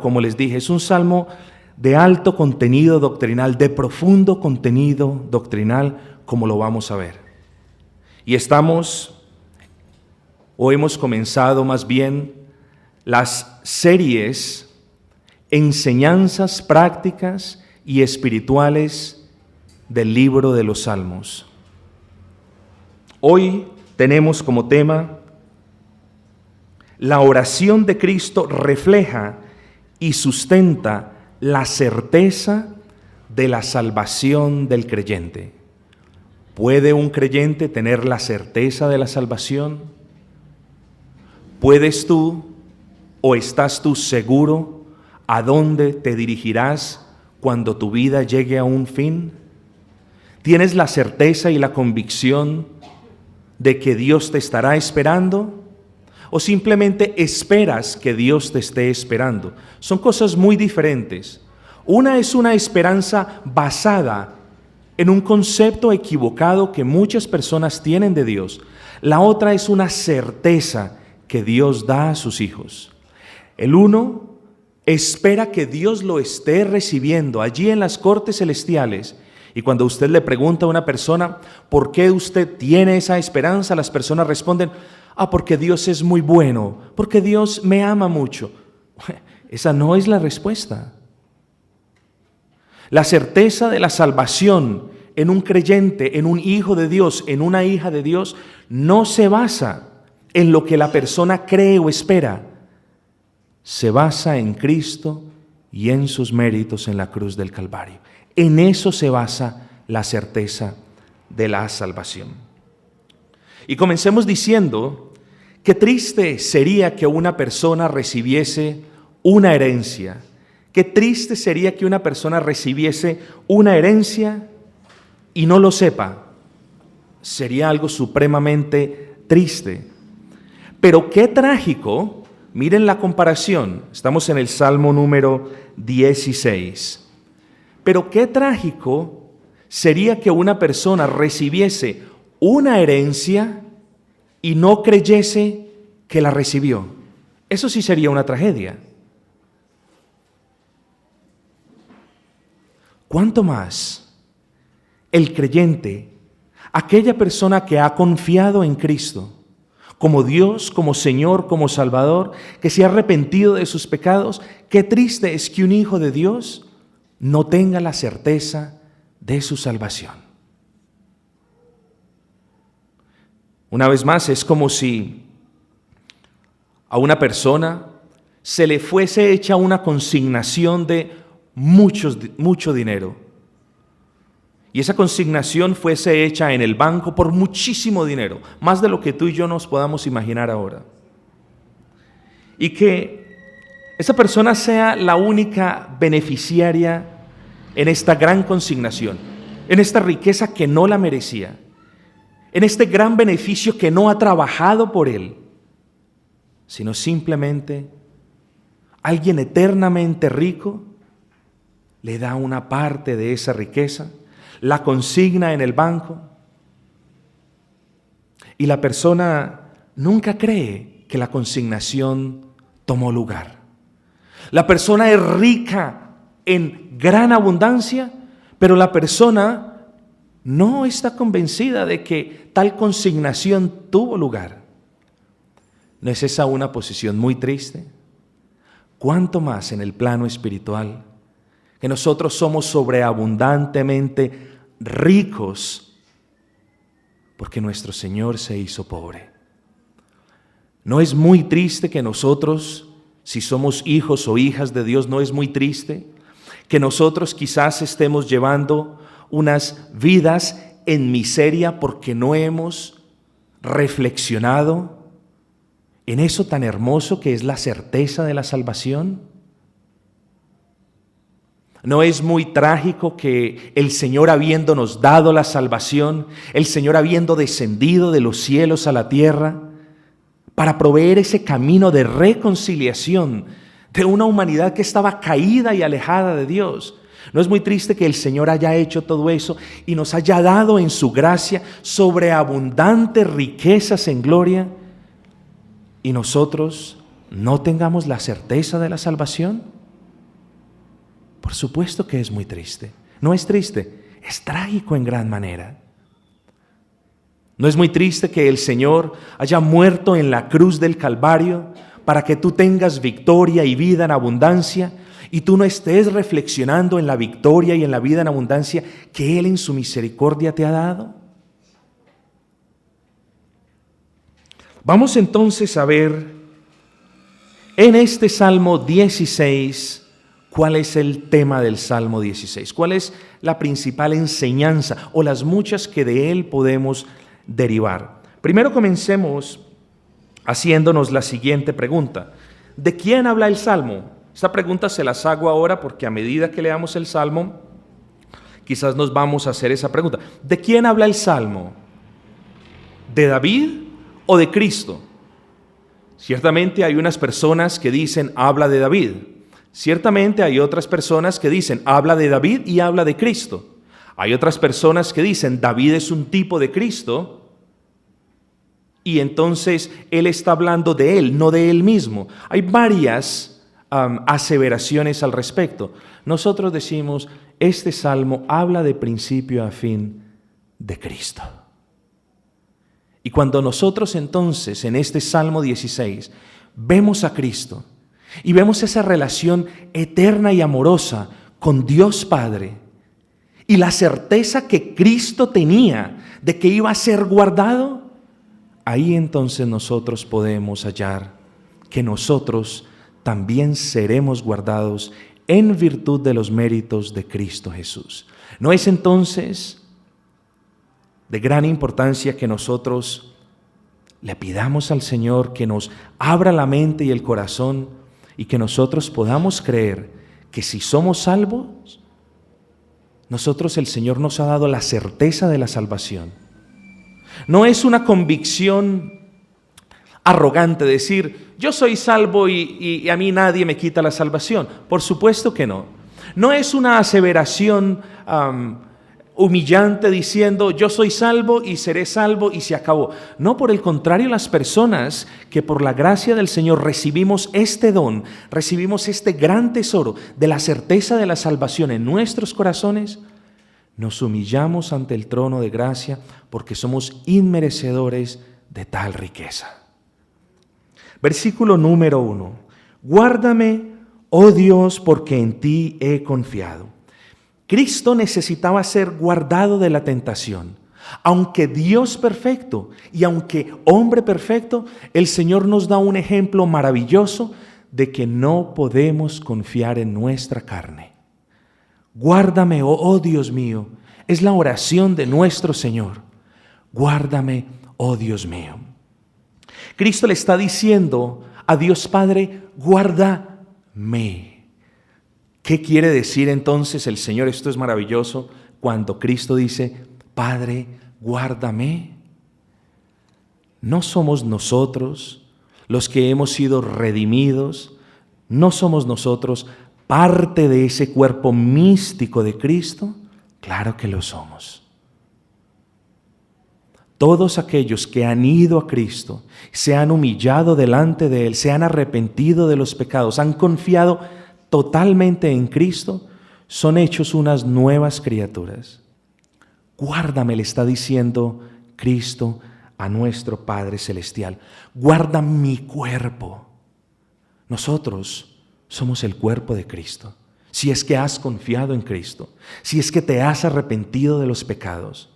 Como les dije, es un salmo de alto contenido doctrinal, de profundo contenido doctrinal, como lo vamos a ver. Y hemos comenzado más bien las series, enseñanzas prácticas y espirituales del libro de los Salmos. Hoy tenemos como tema: la oración de Cristo refleja y sustenta la certeza de la salvación del creyente. ¿Puede un creyente tener la certeza de la salvación? ¿Puedes tú o estás tú seguro a dónde te dirigirás cuando tu vida llegue a un fin? ¿Tienes la certeza y la convicción de que Dios te estará esperando? ¿O simplemente esperas que Dios te esté esperando? Son cosas muy diferentes. Una es una esperanza basada en un concepto equivocado que muchas personas tienen de Dios. La otra es una certeza que Dios da a sus hijos. El uno espera que Dios lo esté recibiendo allí en las cortes celestiales. Y cuando usted le pregunta a una persona, ¿por qué usted tiene esa esperanza?, las personas responden: porque Dios es muy bueno, porque Dios me ama mucho. Esa no es la respuesta. La certeza de la salvación en un creyente, en un hijo de Dios, en una hija de Dios, no se basa en lo que la persona cree o espera. Se basa en Cristo y en sus méritos en la cruz del Calvario. En eso se basa la certeza de la salvación. Y comencemos diciendo: qué triste sería que una persona recibiese una herencia. Qué triste sería que una persona recibiese una herencia y no lo sepa. Sería algo supremamente triste. Pero qué trágico, miren la comparación, estamos en el Salmo número 16. Pero qué trágico sería que una persona recibiese una herencia y no creyese que la recibió. Eso sí sería una tragedia. ¿Cuánto más el creyente, aquella persona que ha confiado en Cristo como Dios, como Señor, como Salvador, que se ha arrepentido de sus pecados? Qué triste es que un hijo de Dios no tenga la certeza de su salvación. Una vez más, es como si a una persona se le fuese hecha una consignación de mucho dinero. Y esa consignación fuese hecha en el banco por muchísimo dinero, más de lo que tú y yo nos podamos imaginar ahora. Y que esa persona sea la única beneficiaria en esta gran consignación, en esta riqueza que no la merecía, en este gran beneficio que no ha trabajado por él, sino simplemente alguien eternamente rico le da una parte de esa riqueza, la consigna en el banco, y la persona nunca cree que la consignación tomó lugar. La persona es rica en gran abundancia, pero la persona no está convencida de que tal consignación tuvo lugar. ¿No es esa una posición muy triste? ¿Cuánto más en el plano espiritual, que nosotros somos sobreabundantemente ricos porque nuestro Señor se hizo pobre? ¿No es muy triste que nosotros, si somos hijos o hijas de Dios, no es muy triste que nosotros quizás estemos llevando unas vidas en miseria porque no hemos reflexionado en eso tan hermoso que es la certeza de la salvación? ¿No es muy trágico que el Señor, habiéndonos dado la salvación, el Señor habiendo descendido de los cielos a la tierra para proveer ese camino de reconciliación de una humanidad que estaba caída y alejada de Dios? ¿No es muy triste que el Señor haya hecho todo eso y nos haya dado en su gracia sobreabundantes riquezas en gloria, y nosotros no tengamos la certeza de la salvación? Por supuesto que es muy triste. No es triste, es trágico en gran manera. No es muy triste que el Señor haya muerto en la cruz del Calvario para que tú tengas victoria y vida en abundancia, y tú no estés reflexionando en la victoria y en la vida en abundancia que Él en su misericordia te ha dado. Vamos entonces a ver en este Salmo 16 cuál es el tema del Salmo 16, cuál es la principal enseñanza o las muchas que de él podemos derivar. Primero comencemos haciéndonos la siguiente pregunta. ¿De quién habla el Salmo? Esta pregunta se las hago ahora porque a medida que leamos el Salmo, quizás nos vamos a hacer esa pregunta. ¿De quién habla el Salmo? ¿De David o de Cristo? Ciertamente hay unas personas que dicen habla de David. Ciertamente hay otras personas que dicen habla de David y habla de Cristo. Hay otras personas que dicen David es un tipo de Cristo y entonces él está hablando de él, no de él mismo. Hay varias aseveraciones al respecto. Nosotros decimos este salmo habla de principio a fin de Cristo. Y cuando nosotros entonces en este Salmo 16 vemos a Cristo y vemos esa relación eterna y amorosa con Dios Padre y la certeza que Cristo tenía de que iba a ser guardado, ahí entonces nosotros podemos hallar que nosotros también seremos guardados en virtud de los méritos de Cristo Jesús. ¿No es entonces de gran importancia que nosotros le pidamos al Señor que nos abra la mente y el corazón y que nosotros podamos creer que si somos salvos, nosotros el Señor nos ha dado la certeza de la salvación? No es una convicción arrogante decir, yo soy salvo y a mí nadie me quita la salvación. Por supuesto que no. No es una aseveración humillante diciendo yo soy salvo y seré salvo y se acabó. No, por el contrario, las personas que por la gracia del Señor recibimos este don, recibimos este gran tesoro de la certeza de la salvación en nuestros corazones, nos humillamos ante el trono de gracia porque somos inmerecedores de tal riqueza. Versículo número 1. Guárdame, oh Dios, porque en ti he confiado. Cristo necesitaba ser guardado de la tentación. Aunque Dios perfecto y aunque hombre perfecto, el Señor nos da un ejemplo maravilloso de que no podemos confiar en nuestra carne. Guárdame, oh Dios mío, es la oración de nuestro Señor. Guárdame, oh Dios mío. Cristo le está diciendo a Dios Padre, guárdame. ¿Qué quiere decir entonces el Señor? Esto es maravilloso cuando Cristo dice, Padre, guárdame. No somos nosotros los que hemos sido redimidos, no somos nosotros parte de ese cuerpo místico de Cristo. Claro que lo somos. Todos aquellos que han ido a Cristo, se han humillado delante de Él, se han arrepentido de los pecados, han confiado totalmente en Cristo, son hechos unas nuevas criaturas. Guárdame, le está diciendo Cristo a nuestro Padre Celestial. Guarda mi cuerpo. Nosotros somos el cuerpo de Cristo. Si es que has confiado en Cristo, si es que te has arrepentido de los pecados,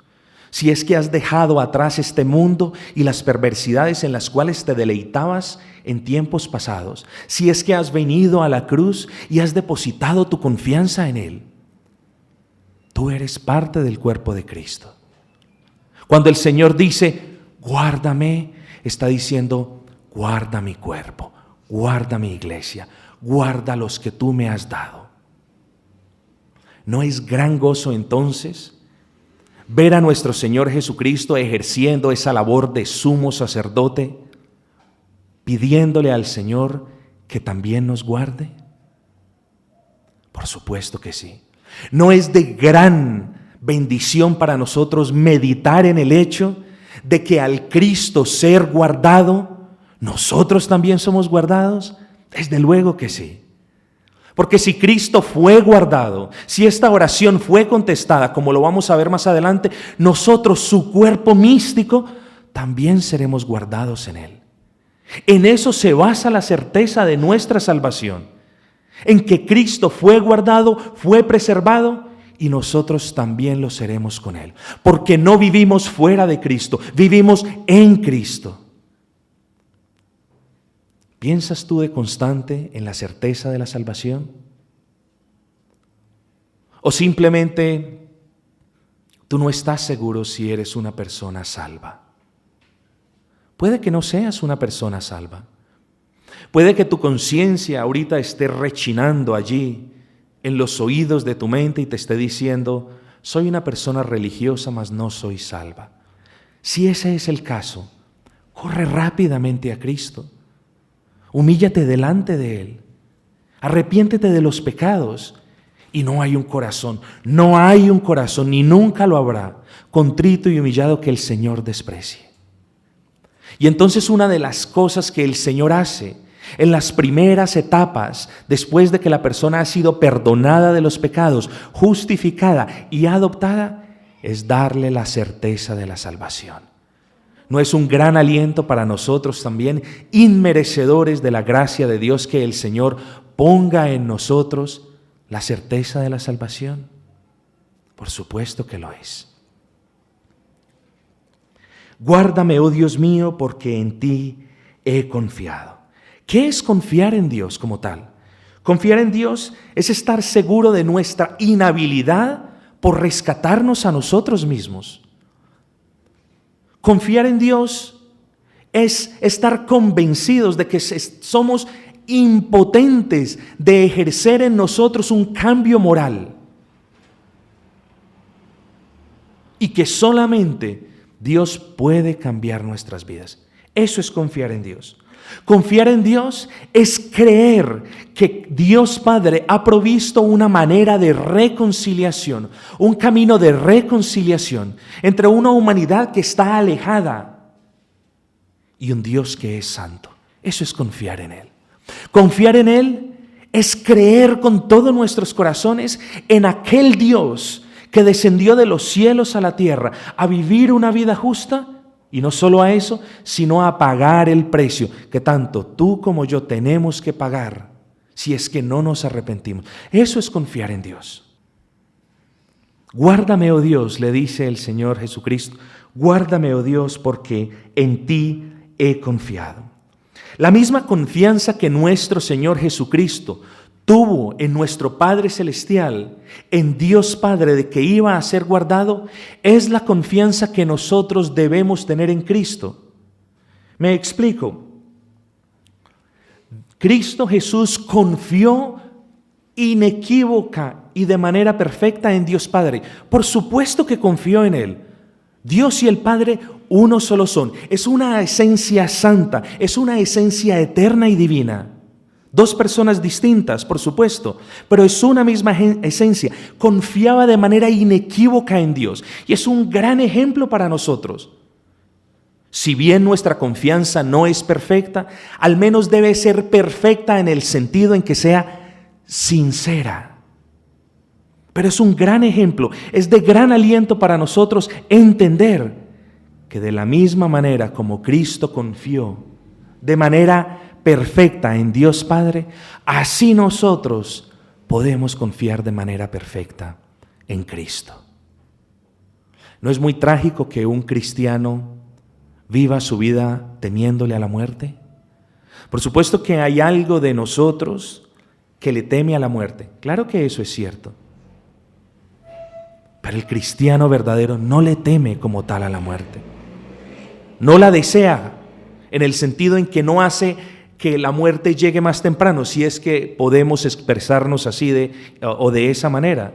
si es que has dejado atrás este mundo y las perversidades en las cuales te deleitabas en tiempos pasados, si es que has venido a la cruz y has depositado tu confianza en Él, tú eres parte del cuerpo de Cristo. Cuando el Señor dice, guárdame, está diciendo, guarda mi cuerpo, guarda mi iglesia, guarda los que tú me has dado. ¿No es gran gozo entonces ver a nuestro Señor Jesucristo ejerciendo esa labor de sumo sacerdote, pidiéndole al Señor que también nos guarde? Por supuesto que sí. ¿No es de gran bendición para nosotros meditar en el hecho de que al Cristo ser guardado, nosotros también somos guardados? Desde luego que sí. Porque si Cristo fue guardado, si esta oración fue contestada, como lo vamos a ver más adelante, nosotros, su cuerpo místico, también seremos guardados en Él. En eso se basa la certeza de nuestra salvación, en que Cristo fue guardado, fue preservado, y nosotros también lo seremos con Él. Porque no vivimos fuera de Cristo, vivimos en Cristo. ¿Piensas tú de constante en la certeza de la salvación? ¿O simplemente tú no estás seguro si eres una persona salva? Puede que no seas una persona salva. Puede que tu conciencia ahorita esté rechinando allí en los oídos de tu mente y te esté diciendo: soy una persona religiosa, mas no soy salva. Si ese es el caso, corre rápidamente a Cristo. Humíllate delante de Él. Arrepiéntete de los pecados. Y no hay un corazón, ni nunca lo habrá, contrito y humillado, que el Señor desprecie. Y entonces una de las cosas que el Señor hace en las primeras etapas, después de que la persona ha sido perdonada de los pecados, justificada y adoptada, es darle la certeza de la salvación. ¿No es un gran aliento para nosotros también, inmerecedores de la gracia de Dios, que el Señor ponga en nosotros la certeza de la salvación? Por supuesto que lo es. Guárdame, oh Dios mío, porque en ti he confiado. ¿Qué es confiar en Dios como tal? Confiar en Dios es estar seguro de nuestra inhabilidad por rescatarnos a nosotros mismos. Confiar en Dios es estar convencidos de que somos impotentes de ejercer en nosotros un cambio moral y que solamente Dios puede cambiar nuestras vidas. Eso es confiar en Dios. Confiar en Dios es creer que Dios Padre ha provisto una manera de reconciliación, un camino de reconciliación entre una humanidad que está alejada y un Dios que es santo. Eso es confiar en Él. Confiar en Él es creer con todos nuestros corazones en aquel Dios que descendió de los cielos a la tierra a vivir una vida justa. Y no solo a eso, sino a pagar el precio que tanto tú como yo tenemos que pagar si es que no nos arrepentimos. Eso es confiar en Dios. Guárdame, oh Dios, le dice el Señor Jesucristo, guárdame, oh Dios, porque en ti he confiado. La misma confianza que nuestro Señor Jesucristo tuvo en nuestro Padre Celestial, en Dios Padre, de que iba a ser guardado, es la confianza que nosotros debemos tener en Cristo. Me explico. Cristo Jesús confió inequívoca y de manera perfecta en Dios Padre. Por supuesto que confió en Él. Dios y el Padre uno solo son. Es una esencia santa, es una esencia eterna y divina. Dos personas distintas, por supuesto, pero es una misma esencia. Confiaba de manera inequívoca en Dios y es un gran ejemplo para nosotros. Si bien nuestra confianza no es perfecta, al menos debe ser perfecta en el sentido en que sea sincera. Pero es un gran ejemplo, es de gran aliento para nosotros entender que de la misma manera como Cristo confió, de manera perfecta en Dios Padre, así nosotros podemos confiar de manera perfecta en Cristo. ¿No es muy trágico que un cristiano viva su vida temiéndole a la muerte? Por supuesto que hay algo de nosotros que le teme a la muerte. Claro que eso es cierto. Pero el cristiano verdadero no le teme como tal a la muerte. No la desea en el sentido en que no hace que la muerte llegue más temprano, si es que podemos expresarnos así de esa manera.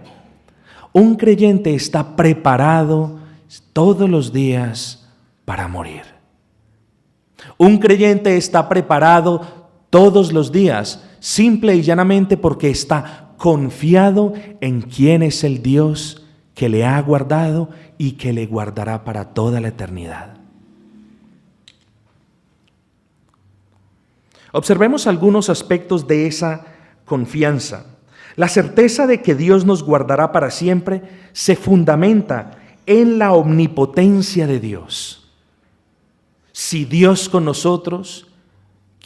Un creyente está preparado todos los días para morir. Un creyente está preparado todos los días, simple y llanamente porque está confiado en quién es el Dios que le ha guardado y que le guardará para toda la eternidad. Observemos algunos aspectos de esa confianza. La certeza de que Dios nos guardará para siempre se fundamenta en la omnipotencia de Dios. Si Dios con nosotros,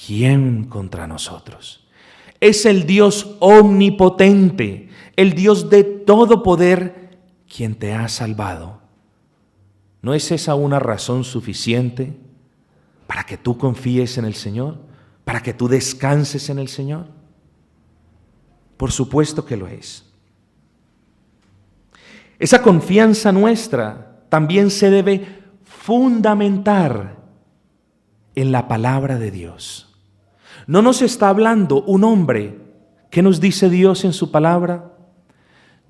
¿quién contra nosotros? Es el Dios omnipotente, el Dios de todo poder, quien te ha salvado. ¿No es esa una razón suficiente para que tú confíes en el Señor? ¿Para que tú descanses en el Señor? Por supuesto que lo es. Esa confianza nuestra también se debe fundamentar en la palabra de Dios. No nos está hablando un hombre. ¿Qué nos dice Dios en su palabra?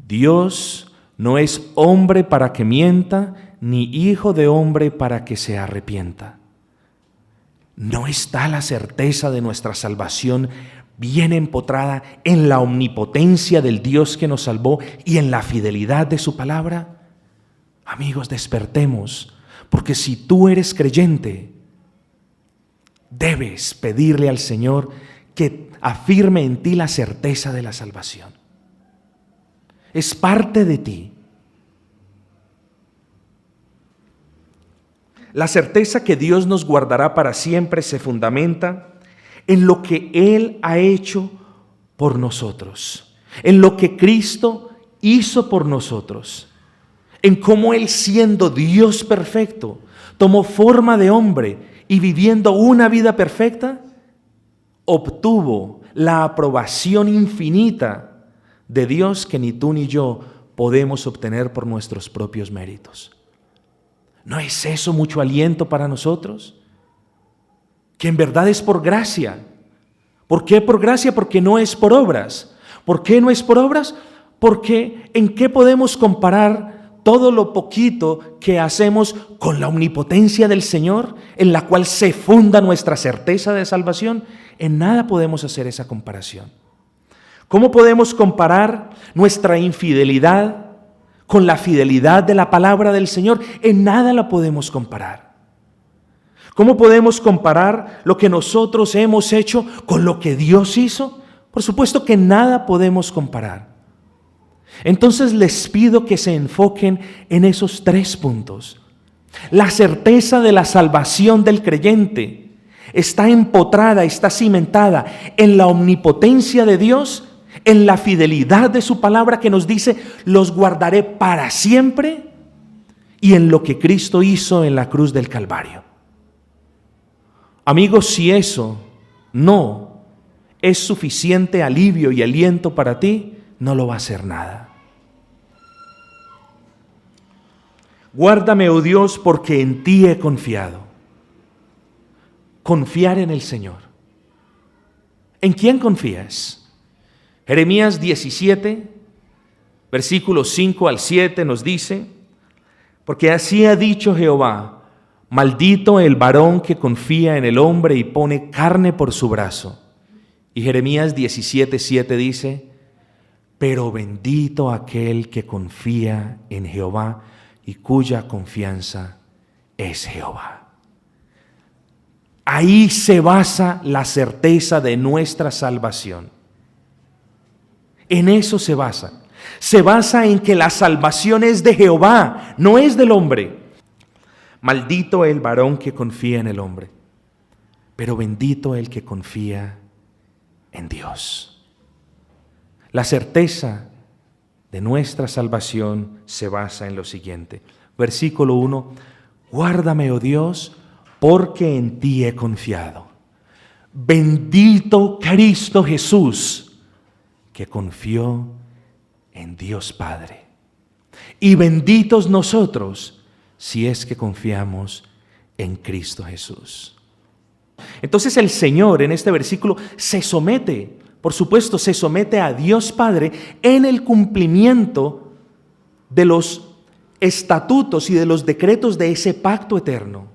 Dios no es hombre para que mienta, ni hijo de hombre para que se arrepienta. ¿No está la certeza de nuestra salvación bien empotrada en la omnipotencia del Dios que nos salvó y en la fidelidad de su palabra? Amigos, despertemos, porque si tú eres creyente, debes pedirle al Señor que afirme en ti la certeza de la salvación. Es parte de ti. La certeza que Dios nos guardará para siempre se fundamenta en lo que Él ha hecho por nosotros, en lo que Cristo hizo por nosotros, en cómo Él, siendo Dios perfecto, tomó forma de hombre y viviendo una vida perfecta, obtuvo la aprobación infinita de Dios que ni tú ni yo podemos obtener por nuestros propios méritos. ¿No es eso mucho aliento para nosotros? Que en verdad es por gracia. ¿Por qué por gracia? Porque no es por obras. ¿Por qué no es por obras? Porque ¿en qué podemos comparar todo lo poquito que hacemos con la omnipotencia del Señor, en la cual se funda nuestra certeza de salvación? En nada podemos hacer esa comparación. ¿Cómo podemos comparar nuestra infidelidad con la fidelidad de la palabra del Señor? En nada la podemos comparar. ¿Cómo podemos comparar lo que nosotros hemos hecho con lo que Dios hizo? Por supuesto que nada podemos comparar. Entonces les pido que se enfoquen en esos 3 puntos. La certeza de la salvación del creyente está empotrada, está cimentada en la omnipotencia de Dios, en la fidelidad de su palabra que nos dice, los guardaré para siempre, y en lo que Cristo hizo en la cruz del Calvario. Amigos, si eso no es suficiente alivio y aliento para ti, no lo va a ser nada. Guárdame, oh Dios, porque en ti he confiado. Confiar en el Señor. ¿En quién confías? Jeremías 17, versículos 5 al 7 nos dice, porque así ha dicho Jehová, maldito el varón que confía en el hombre y pone carne por su brazo. Y Jeremías 17, 7 dice, pero bendito aquel que confía en Jehová y cuya confianza es Jehová. Ahí se basa la certeza de nuestra salvación. En eso se basa. Se basa en que la salvación es de Jehová, no es del hombre. Maldito el varón que confía en el hombre, pero bendito el que confía en Dios. La certeza de nuestra salvación se basa en lo siguiente. Versículo 1, guárdame, oh Dios, porque en ti he confiado. Bendito Cristo Jesús, que confió en Dios Padre. Y benditos nosotros, si es que confiamos en Cristo Jesús. Entonces el Señor en este versículo se somete, por supuesto, se somete a Dios Padre en el cumplimiento de los estatutos y de los decretos de ese pacto eterno.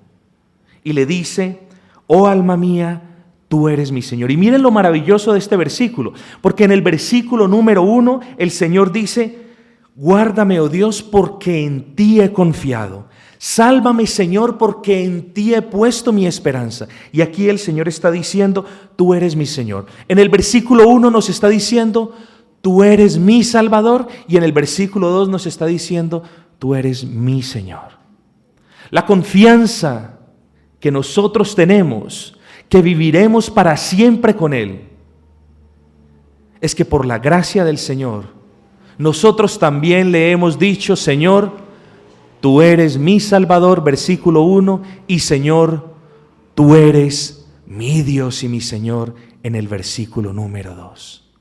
Y le dice, oh alma mía, tú eres mi Señor. Y miren lo maravilloso de este versículo, porque en el versículo número 1 el Señor dice, guárdame, oh Dios, porque en ti he confiado. Sálvame, Señor, porque en ti he puesto mi esperanza. Y aquí el Señor está diciendo, tú eres mi Señor. En el versículo 1 nos está diciendo, tú eres mi Salvador, y en el versículo 2 nos está diciendo, tú eres mi Señor. La confianza que nosotros tenemos, que viviremos para siempre con Él, es que por la gracia del Señor, nosotros también le hemos dicho, Señor, tú eres mi Salvador, versículo 1, y Señor, tú eres mi Dios y mi Señor, en el versículo número 2.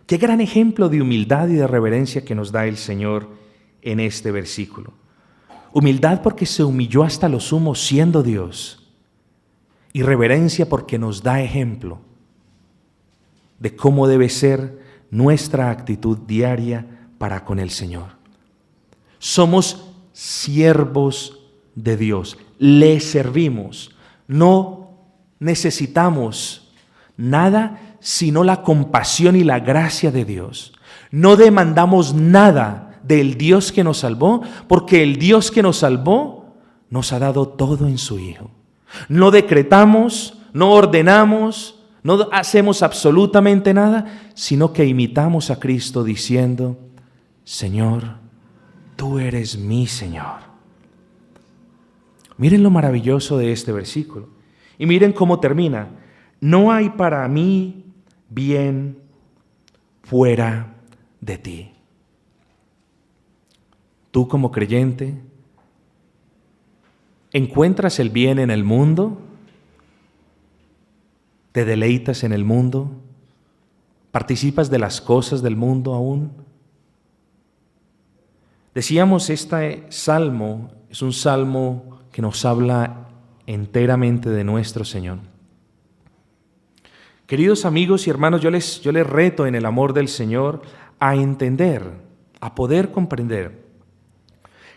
Qué gran ejemplo de humildad y de reverencia que nos da el Señor en este versículo. Humildad porque se humilló hasta lo sumo siendo Dios, y reverencia porque nos da ejemplo de cómo debe ser nuestra actitud diaria para con el Señor. Somos siervos de Dios, le servimos, no necesitamos nada sino la compasión y la gracia de Dios. No demandamos nada del Dios que nos salvó, porque el Dios que nos salvó nos ha dado todo en su Hijo. No decretamos, no ordenamos, no hacemos absolutamente nada, sino que imitamos a Cristo diciendo, Señor, tú eres mi Señor. Miren lo maravilloso de este versículo. Y miren cómo termina. No hay para mí bien fuera de ti. Tú como creyente, ¿encuentras el bien en el mundo? ¿Te deleitas en el mundo? ¿Participas de las cosas del mundo aún? Decíamos, este salmo es un salmo que nos habla enteramente de nuestro Señor. Queridos amigos y hermanos, yo les reto en el amor del Señor a entender, a poder comprender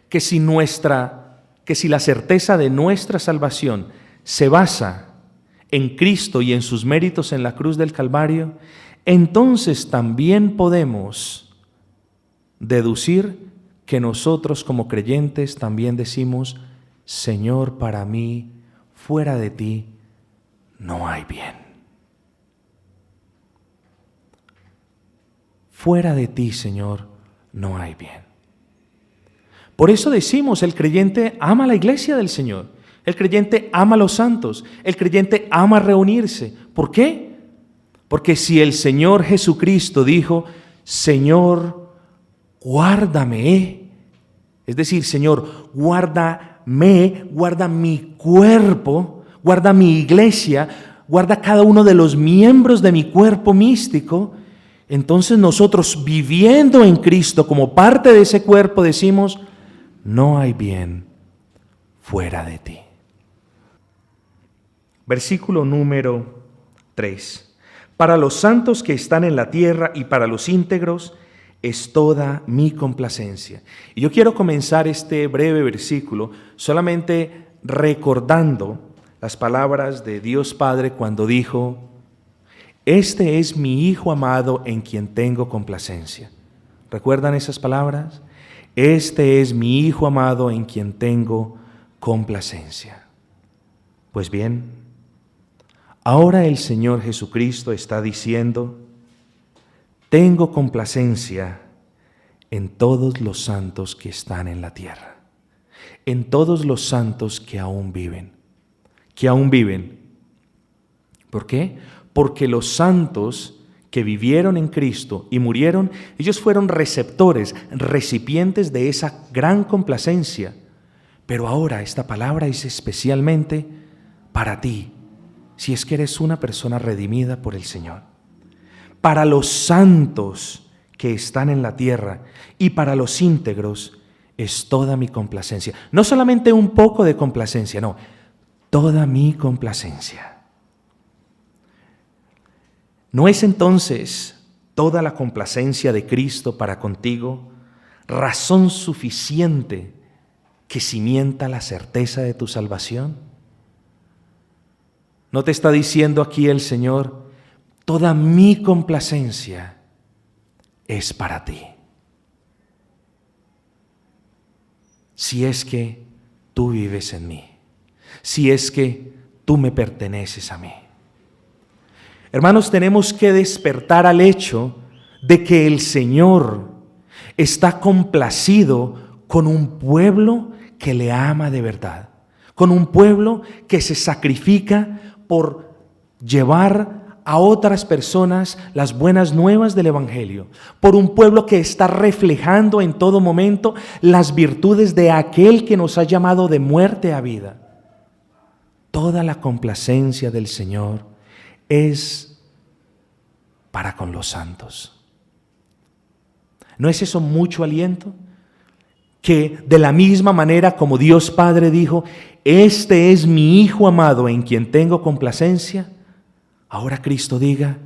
que si la certeza de nuestra salvación se basa en Cristo y en sus méritos en la cruz del Calvario, entonces también podemos deducir que nosotros como creyentes también decimos, Señor, para mí, fuera de ti, no hay bien. Fuera de ti, Señor, no hay bien. Por eso decimos, el creyente ama la iglesia del Señor, el creyente ama a los santos, el creyente ama reunirse. ¿Por qué? Porque si el Señor Jesucristo dijo, Señor, guárdame, es decir, Señor, guárdame, guarda mi cuerpo, guarda mi iglesia, guarda cada uno de los miembros de mi cuerpo místico, entonces nosotros viviendo en Cristo como parte de ese cuerpo decimos, no hay bien fuera de ti. Versículo número 3. Para los santos que están en la tierra y para los íntegros es toda mi complacencia. Y yo quiero comenzar este breve versículo solamente recordando las palabras de Dios Padre cuando dijo, este es mi Hijo amado en quien tengo complacencia. ¿Recuerdan esas palabras? Este es mi Hijo amado en quien tengo complacencia. Pues bien, ahora el Señor Jesucristo está diciendo, tengo complacencia en todos los santos que están en la tierra, en todos los santos que aún viven. ¿Por qué? Porque los santos que vivieron en Cristo y murieron, ellos fueron receptores, recipientes de esa gran complacencia. Pero ahora esta palabra es especialmente para ti, si es que eres una persona redimida por el Señor. Para los santos que están en la tierra y para los íntegros es toda mi complacencia. No solamente un poco de complacencia, no, toda mi complacencia. ¿No es entonces toda la complacencia de Cristo para contigo razón suficiente que cimienta la certeza de tu salvación? ¿No te está diciendo aquí el Señor, toda mi complacencia es para ti? Si es que tú vives en mí, si es que tú me perteneces a mí. Hermanos, tenemos que despertar al hecho de que el Señor está complacido con un pueblo que le ama de verdad, con un pueblo que se sacrifica por llevar a otras personas las buenas nuevas del Evangelio, por un pueblo que está reflejando en todo momento las virtudes de aquel que nos ha llamado de muerte a vida. Toda la complacencia del Señor es para con los santos. ¿No es eso mucho aliento? Que de la misma manera como Dios Padre dijo, este es mi Hijo amado en quien tengo complacencia, ahora Cristo diga,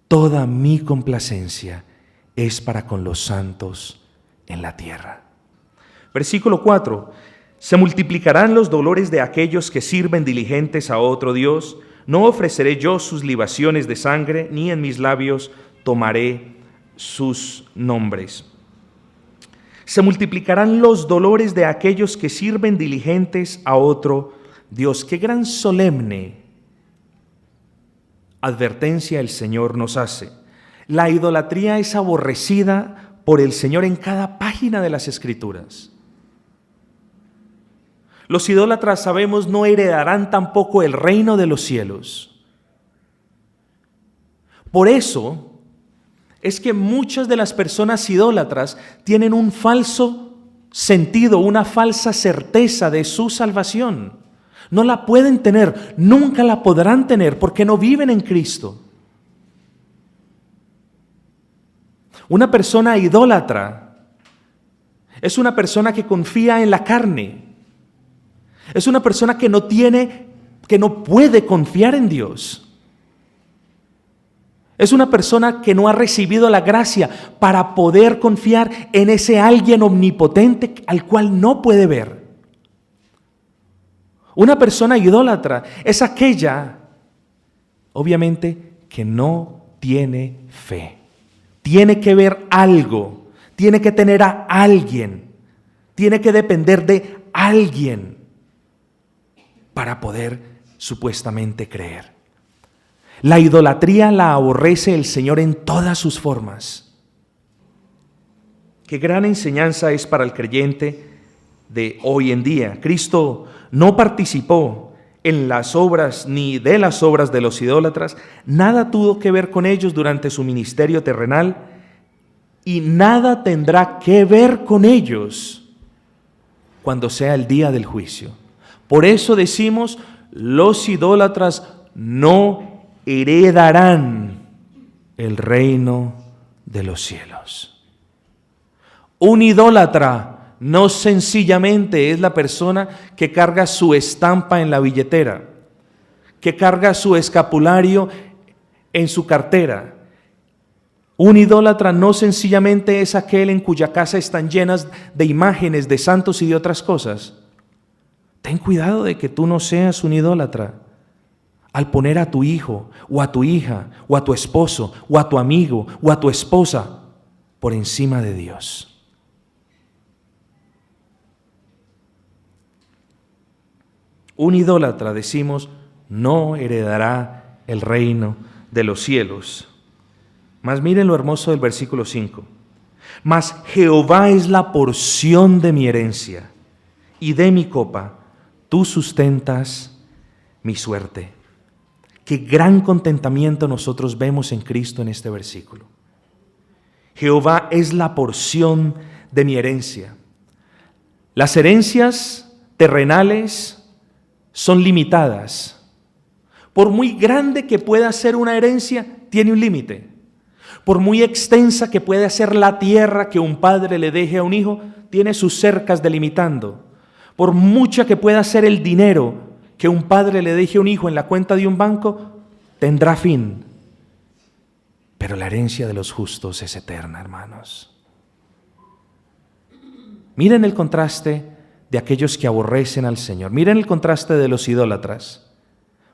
toda mi complacencia es para con los santos en la tierra. Versículo 4, se multiplicarán los dolores de aquellos que sirven diligentes a otro Dios, no ofreceré yo sus libaciones de sangre, ni en mis labios tomaré sus nombres. Se multiplicarán los dolores de aquellos que sirven diligentes a otro Dios. Qué gran solemne advertencia el Señor nos hace. La idolatría es aborrecida por el Señor en cada página de las Escrituras. Los idólatras, sabemos, no heredarán tampoco el reino de los cielos. Por eso es que muchas de las personas idólatras tienen un falso sentido, una falsa certeza de su salvación. No la pueden tener, nunca la podrán tener porque no viven en Cristo. Una persona idólatra es una persona que confía en la carne. Es una persona que no puede confiar en Dios. Es una persona que no ha recibido la gracia para poder confiar en ese alguien omnipotente al cual no puede ver. Una persona idólatra es aquella, obviamente, que no tiene fe. Tiene que ver algo, tiene que tener a alguien, tiene que depender de alguien para poder supuestamente creer. La idolatría la aborrece el Señor en todas sus formas. Qué gran enseñanza es para el creyente de hoy en día. Cristo no participó en las obras ni de las obras de los idólatras, nada tuvo que ver con ellos durante su ministerio terrenal y nada tendrá que ver con ellos cuando sea el día del juicio. Por eso decimos, los idólatras no heredarán el reino de los cielos. Un idólatra no sencillamente es la persona que carga su estampa en la billetera, que carga su escapulario en su cartera. Un idólatra no sencillamente es aquel en cuya casa están llenas de imágenes de santos y de otras cosas. Ten cuidado de que tú no seas un idólatra al poner a tu hijo o a tu hija o a tu esposo o a tu amigo o a tu esposa por encima de Dios. Un idólatra, decimos, no heredará el reino de los cielos. Mas miren lo hermoso del versículo 5. Mas Jehová es la porción de mi herencia y de mi copa, tú sustentas mi suerte. Qué gran contentamiento nosotros vemos en Cristo en este versículo. Jehová es la porción de mi herencia. Las herencias terrenales son limitadas. Por muy grande que pueda ser una herencia, tiene un límite. Por muy extensa que pueda ser la tierra que un padre le deje a un hijo, tiene sus cercas delimitando. Por mucha que pueda ser el dinero que un padre le deje a un hijo en la cuenta de un banco, tendrá fin. Pero la herencia de los justos es eterna, hermanos. Miren el contraste de aquellos que aborrecen al Señor. Miren el contraste de los idólatras.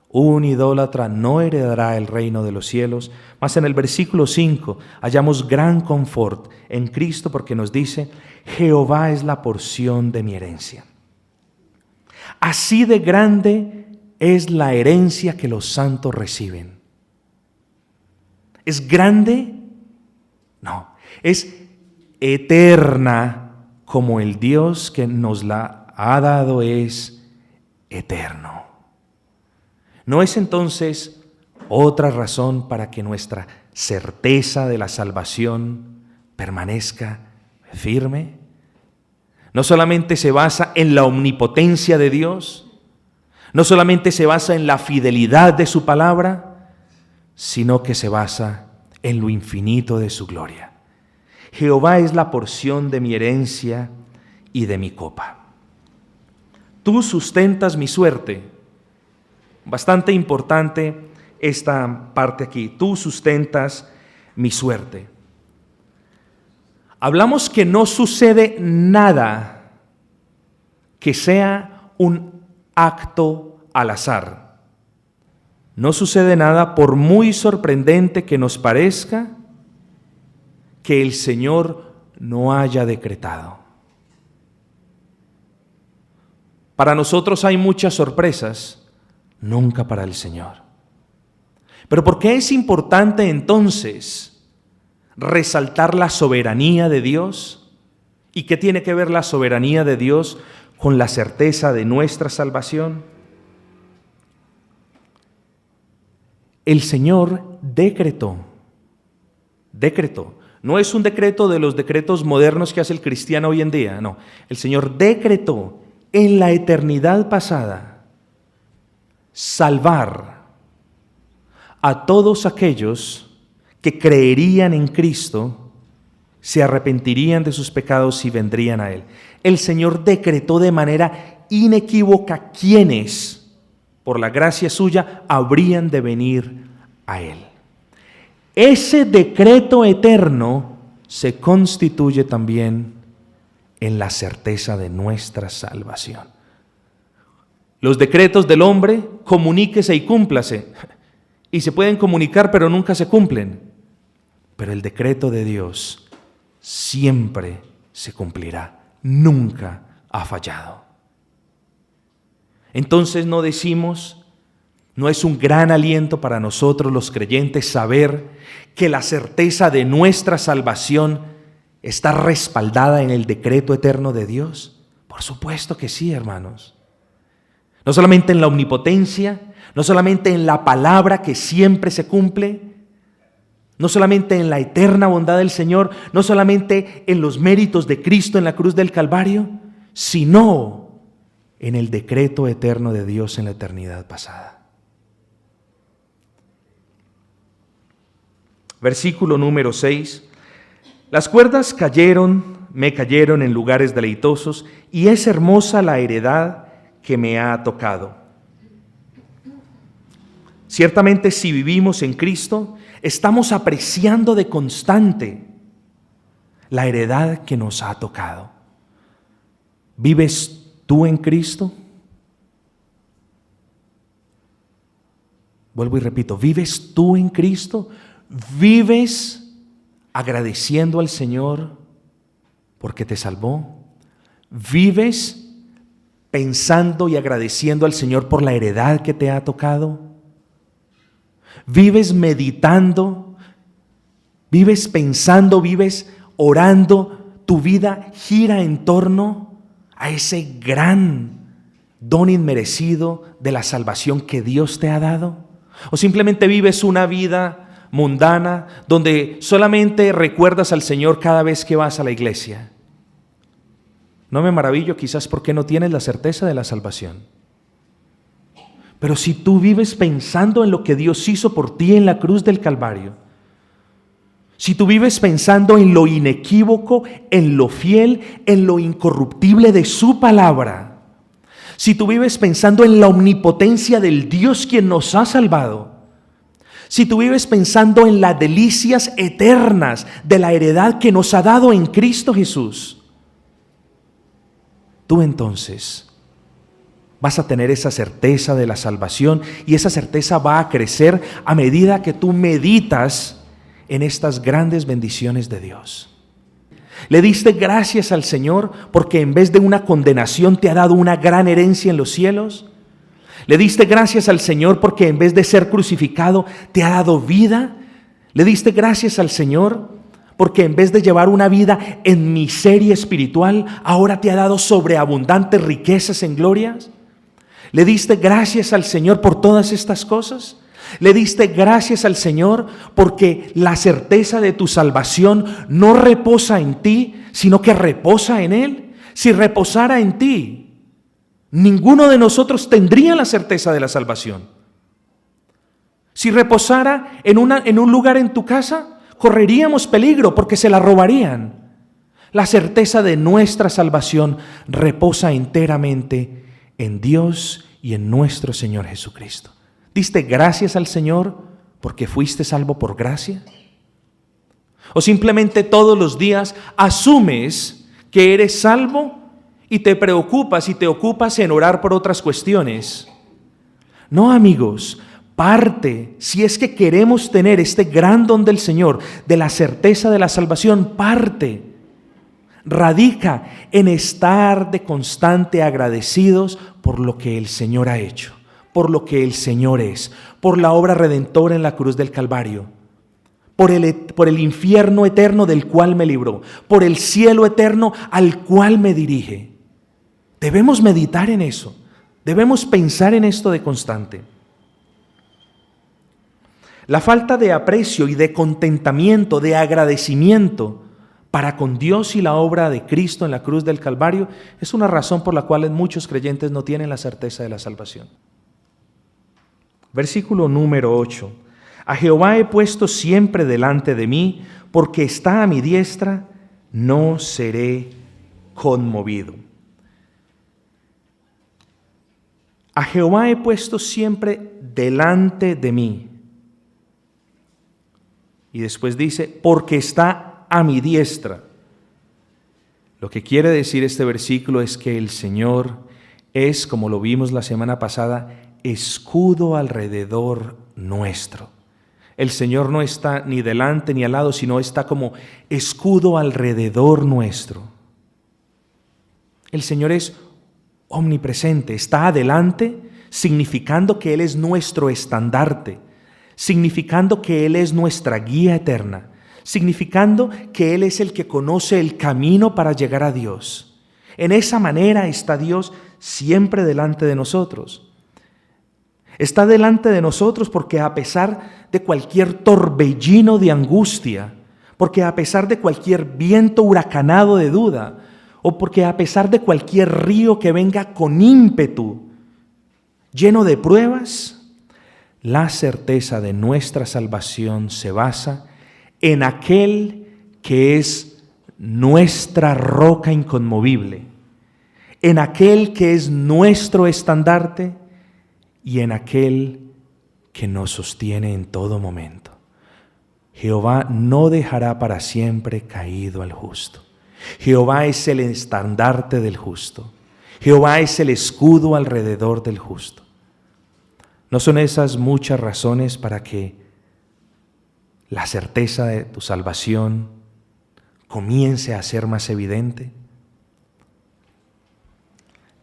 Un idólatra no heredará el reino de los cielos, mas en el versículo 5 hallamos gran confort en Cristo porque nos dice, Jehová es la porción de mi herencia. Así de grande es la herencia que los santos reciben. ¿Es grande? No, es eterna, como el Dios que nos la ha dado es eterno. ¿No es entonces otra razón para que nuestra certeza de la salvación permanezca firme? No solamente se basa en la omnipotencia de Dios, no solamente se basa en la fidelidad de su palabra, sino que se basa en lo infinito de su gloria. Jehová es la porción de mi herencia y de mi copa. Tú sustentas mi suerte. Bastante importante esta parte aquí. Tú sustentas mi suerte. Hablamos que no sucede nada que sea un acto al azar. No sucede nada, por muy sorprendente que nos parezca, que el Señor no haya decretado. Para nosotros hay muchas sorpresas, nunca para el Señor. Pero ¿por qué es importante entonces resaltar la soberanía de Dios? ¿Y qué tiene que ver la soberanía de Dios con la certeza de nuestra salvación? El Señor decretó. No es un decreto de los decretos modernos que hace el cristiano hoy en día, no. El Señor decretó en la eternidad pasada salvar a todos aquellos que creerían en Cristo, se arrepentirían de sus pecados y vendrían a Él. El Señor decretó de manera inequívoca quiénes, por la gracia suya, habrían de venir a Él. Ese decreto eterno se constituye también en la certeza de nuestra salvación. Los decretos del hombre, comuníquese y cúmplase, y se pueden comunicar pero nunca se cumplen. Pero el decreto de Dios siempre se cumplirá, nunca ha fallado. Entonces no decimos, no es un gran aliento para nosotros los creyentes saber que la certeza de nuestra salvación está respaldada en el decreto eterno de Dios. Por supuesto que sí, hermanos. No solamente en la omnipotencia, no solamente en la palabra que siempre se cumple, no solamente en la eterna bondad del Señor, no solamente en los méritos de Cristo en la cruz del Calvario, sino en el decreto eterno de Dios en la eternidad pasada. Versículo número 6. Las cuerdas me cayeron en lugares deleitosos, y es hermosa la heredad que me ha tocado. Ciertamente, si vivimos en Cristo, estamos apreciando de constante la heredad que nos ha tocado. ¿Vives tú en Cristo? Vuelvo y repito, ¿vives tú en Cristo? ¿Vives agradeciendo al Señor porque te salvó? ¿Vives pensando y agradeciendo al Señor por la heredad que te ha tocado? ¿Vives meditando? ¿Vives pensando? ¿Vives orando? ¿Tu vida gira en torno a ese gran don inmerecido de la salvación que Dios te ha dado? ¿O simplemente vives una vida mundana donde solamente recuerdas al Señor cada vez que vas a la iglesia? No me maravillo quizás porque no tienes la certeza de la salvación. Pero si tú vives pensando en lo que Dios hizo por ti en la cruz del Calvario, si tú vives pensando en lo inequívoco, en lo fiel, en lo incorruptible de su palabra, si tú vives pensando en la omnipotencia del Dios quien nos ha salvado, si tú vives pensando en las delicias eternas de la heredad que nos ha dado en Cristo Jesús, tú entonces vas a tener esa certeza de la salvación, y esa certeza va a crecer a medida que tú meditas en estas grandes bendiciones de Dios. Le diste gracias al Señor porque en vez de una condenación te ha dado una gran herencia en los cielos. Le diste gracias al Señor porque en vez de ser crucificado te ha dado vida. ¿Le diste gracias al Señor porque en vez de llevar una vida en miseria espiritual, ahora te ha dado sobreabundantes riquezas en glorias? ¿Le diste gracias al Señor por todas estas cosas? ¿Le diste gracias al Señor porque la certeza de tu salvación no reposa en ti, sino que reposa en Él? Si reposara en ti, ninguno de nosotros tendría la certeza de la salvación. Si reposara en un lugar en tu casa, correríamos peligro porque se la robarían. La certeza de nuestra salvación reposa enteramente en Dios y en nuestro Señor Jesucristo. ¿Diste gracias al Señor porque fuiste salvo por gracia? ¿O simplemente todos los días asumes que eres salvo y te preocupas y te ocupas en orar por otras cuestiones? No, amigos. Parte, si es que queremos tener este gran don del Señor, de la certeza de la salvación, parte radica en estar de constante agradecidos por lo que el Señor ha hecho, por lo que el Señor es, por la obra redentora en la cruz del Calvario, por el infierno eterno del cual me libró, por el cielo eterno al cual me dirige. Debemos meditar en eso, debemos pensar en esto de constante. La falta de aprecio y de contentamiento, de agradecimiento para con Dios y la obra de Cristo en la cruz del Calvario es una razón por la cual muchos creyentes no tienen la certeza de la salvación. Versículo número 8. A Jehová he puesto siempre delante de mí, porque está a mi diestra, no seré conmovido. A Jehová he puesto siempre delante de mí. Y después dice, porque está a mi diestra. Lo que quiere decir este versículo es que el Señor es, como lo vimos la semana pasada, escudo alrededor nuestro. El Señor no está ni delante ni al lado, sino está como escudo alrededor nuestro. El Señor es omnipresente, está adelante, significando que Él es nuestro estandarte, significando que Él es nuestra guía eterna, significando que Él es el que conoce el camino para llegar a Dios. En esa manera está Dios siempre delante de nosotros. Está delante de nosotros porque a pesar de cualquier torbellino de angustia, porque a pesar de cualquier viento huracanado de duda, o porque a pesar de cualquier río que venga con ímpetu, lleno de pruebas, la certeza de nuestra salvación se basa en aquel que es nuestra roca inconmovible, en aquel que es nuestro estandarte y en aquel que nos sostiene en todo momento. Jehová no dejará para siempre caído al justo. Jehová es el estandarte del justo. Jehová es el escudo alrededor del justo. ¿No son esas muchas razones para que la certeza de tu salvación comience a ser más evidente?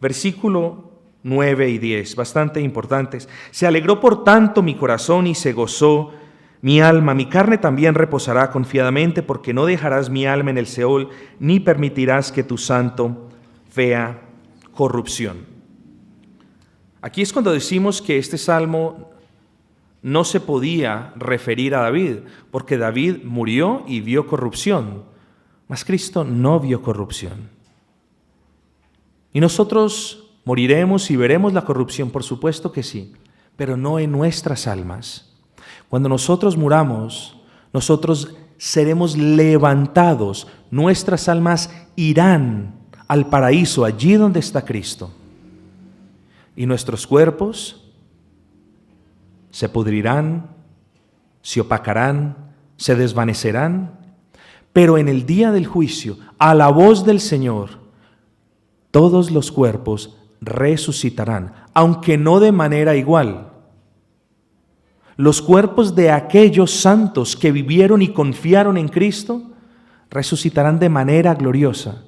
Versículo 9 y 10, bastante importantes. Se alegró por tanto mi corazón y se gozó mi alma. Mi carne también reposará confiadamente, porque no dejarás mi alma en el Seol, ni permitirás que tu santo vea corrupción. Aquí es cuando decimos que este salmo no se podía referir a David, porque David murió y vio corrupción, mas Cristo no vio corrupción. Y nosotros moriremos y veremos la corrupción, por supuesto que sí, pero no en nuestras almas. Cuando nosotros muramos, nosotros seremos levantados, nuestras almas irán al paraíso, allí donde está Cristo. Y nuestros cuerpos se pudrirán, se opacarán, se desvanecerán, pero en el día del juicio, a la voz del Señor, todos los cuerpos resucitarán, aunque no de manera igual. Los cuerpos de aquellos santos que vivieron y confiaron en Cristo resucitarán de manera gloriosa,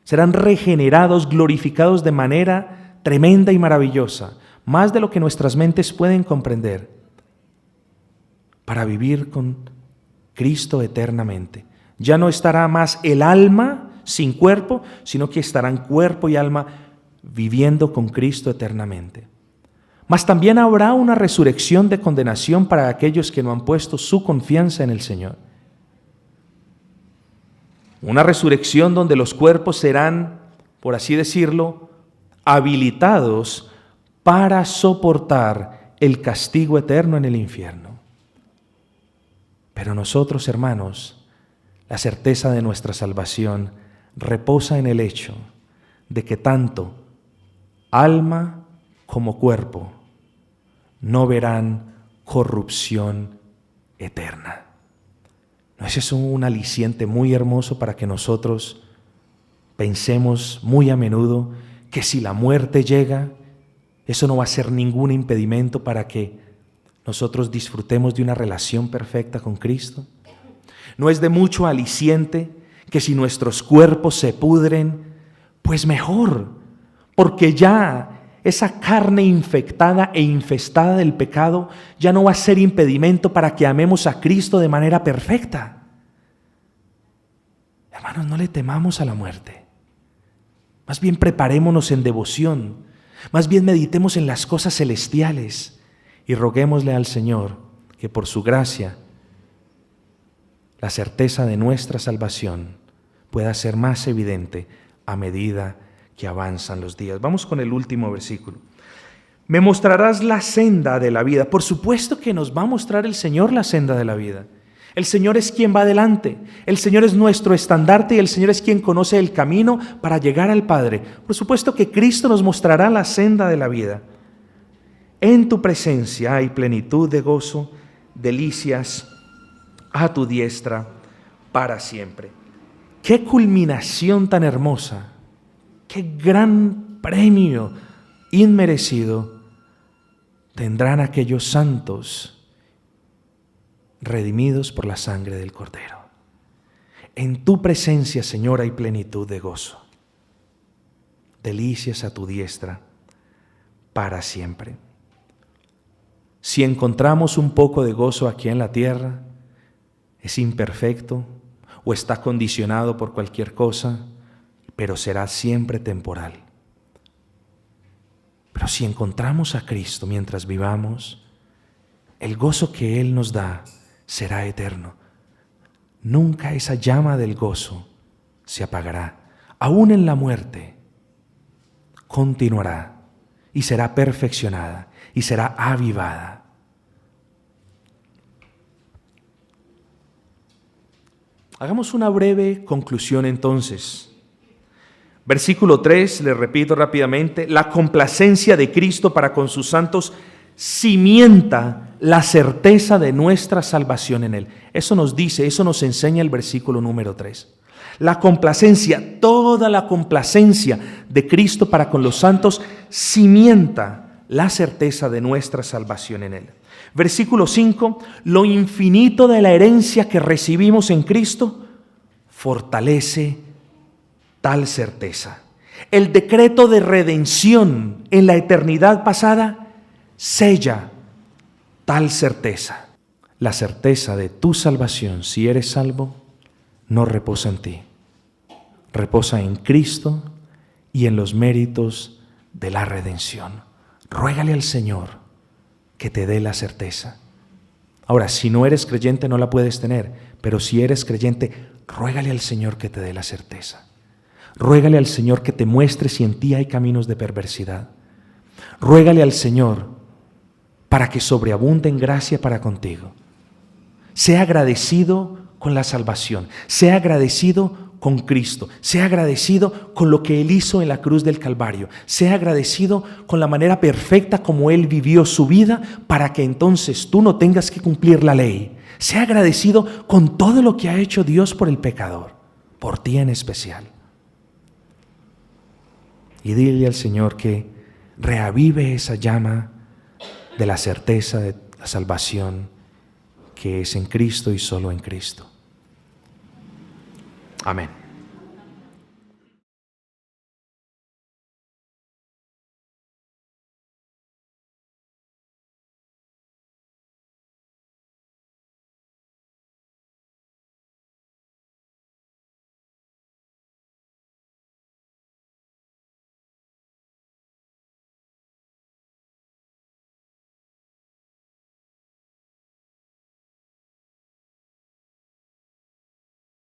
serán regenerados, glorificados de manera tremenda y maravillosa, más de lo que nuestras mentes pueden comprender, para vivir con Cristo eternamente. Ya no estará más el alma sin cuerpo, sino que estarán cuerpo y alma viviendo con Cristo eternamente. Mas también habrá una resurrección de condenación para aquellos que no han puesto su confianza en el Señor. Una resurrección donde los cuerpos serán, por así decirlo, habilitados para soportar el castigo eterno en el infierno. Pero nosotros, hermanos, la certeza de nuestra salvación reposa en el hecho de que tanto alma como cuerpo no verán corrupción eterna. ¿No es eso un aliciente muy hermoso para que nosotros pensemos muy a menudo que si la muerte llega, eso no va a ser ningún impedimento para que nosotros disfrutemos de una relación perfecta con Cristo? ¿No es de mucho aliciente que si nuestros cuerpos se pudren, pues mejor, porque ya esa carne infectada e infestada del pecado ya no va a ser impedimento para que amemos a Cristo de manera perfecta? Hermanos, no le temamos a la muerte. Más bien preparémonos en devoción, más bien meditemos en las cosas celestiales y roguémosle al Señor que por su gracia la certeza de nuestra salvación pueda ser más evidente a medida que avanzan los días. Vamos con el último versículo. Me mostrarás la senda de la vida. Por supuesto que nos va a mostrar el Señor la senda de la vida. El Señor es quien va adelante. El Señor es nuestro estandarte y el Señor es quien conoce el camino para llegar al Padre. Por supuesto que Cristo nos mostrará la senda de la vida. En tu presencia hay plenitud de gozo, delicias a tu diestra para siempre. ¡Qué culminación tan hermosa! ¡Qué gran premio inmerecido tendrán aquellos santos redimidos por la sangre del Cordero! En tu presencia, Señor, hay plenitud de gozo, delicias a tu diestra para siempre. Si encontramos un poco de gozo aquí en la tierra, es imperfecto o está condicionado por cualquier cosa, pero será siempre temporal. Pero si encontramos a Cristo mientras vivamos, el gozo que Él nos da será eterno. Nunca esa llama del gozo se apagará. Aún en la muerte continuará y será perfeccionada y será avivada. Hagamos una breve conclusión entonces. Versículo 3, le repito rápidamente: la complacencia de Cristo para con sus santos cimienta la certeza de nuestra salvación en Él. Eso nos dice, eso nos enseña el versículo número 3. La complacencia, toda la complacencia de Cristo para con los santos cimienta la certeza de nuestra salvación en Él. Versículo 5, lo infinito de la herencia que recibimos en Cristo fortalece tal certeza. El decreto de redención en la eternidad pasada sella tal certeza. La certeza de tu salvación, si eres salvo, no reposa en ti. Reposa en Cristo y en los méritos de la redención. Ruégale al Señor que te dé la certeza. Ahora, si no eres creyente no la puedes tener, pero si eres creyente, ruégale al Señor que te dé la certeza. Ruégale al Señor que te muestre si en ti hay caminos de perversidad. Ruégale al Señor para que sobreabunde en gracia para contigo. Sea agradecido con la salvación, sea agradecido con Cristo, sea agradecido con lo que Él hizo en la cruz del Calvario, sea agradecido con la manera perfecta como Él vivió su vida para que entonces tú no tengas que cumplir la ley. Sea agradecido con todo lo que ha hecho Dios por el pecador, por ti en especial. Y dile al Señor que reavive esa llama de la certeza de la salvación que es en Cristo y solo en Cristo. Amén.